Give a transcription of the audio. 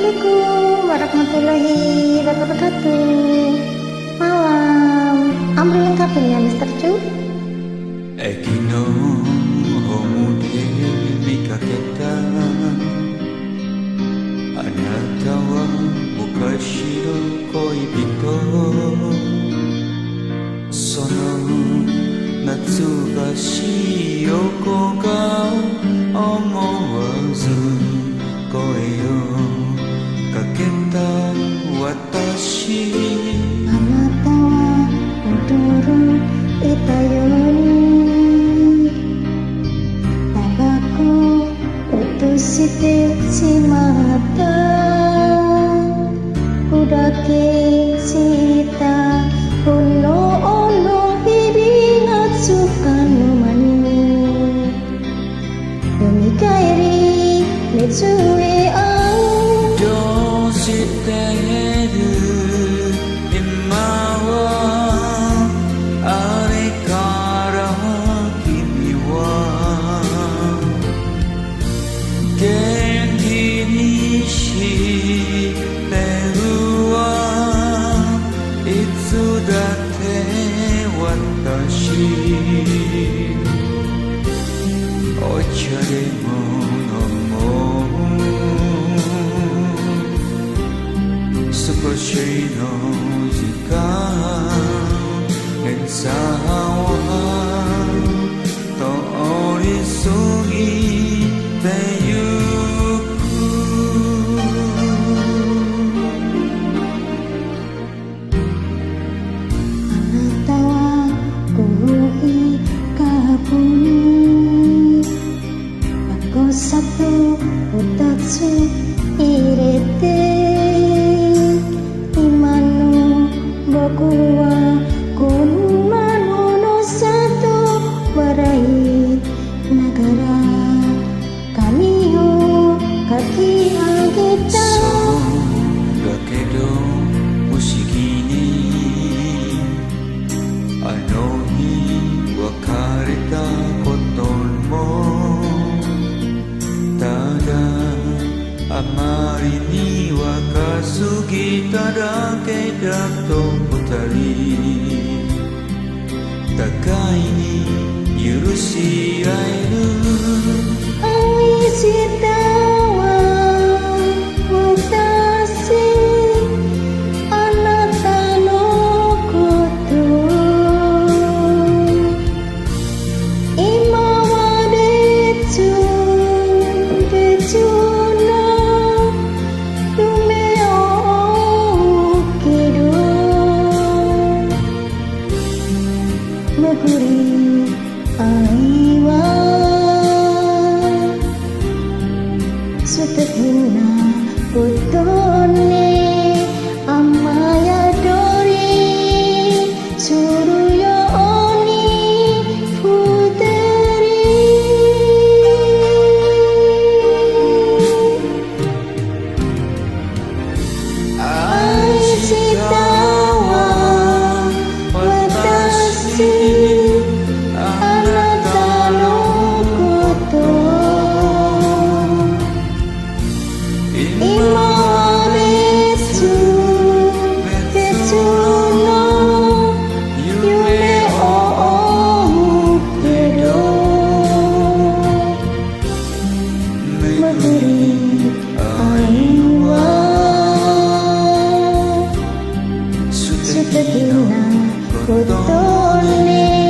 Assalamualaikum warahmatullahi wabarakatuh. Malam, ambil lengkapin ya Mr. Chu. Ekino homude mikaketa anata wa mukashi no koibito sono natsugashi yoko ga omowazu koe yo kaketa watashi Anata wa odoro itayoni Tabaku utushite shimata Udake shita Uno ono hibi natsuka no mani Yomi kaeri mitsue au どうしてる今はあれから君は元気にしてるわいつだって私お茶でも飲もう少しの時間連鎖は通り過ぎてゆくあなたはコーヒーカップに箱1、2つ入れて今の僕はこんなものさと笑いながら髪をかき上げたそうだけど不思議にあの日別れたこともただあまりに若すぎただけだと二人互いに許し合える愛したわ私あなたのこと今は別の夢を追うけど巡り愛は素敵なことね雨宿りするように二人愛したわ私あなたのこと今は別の夢を追うけど巡り愛は素敵なことね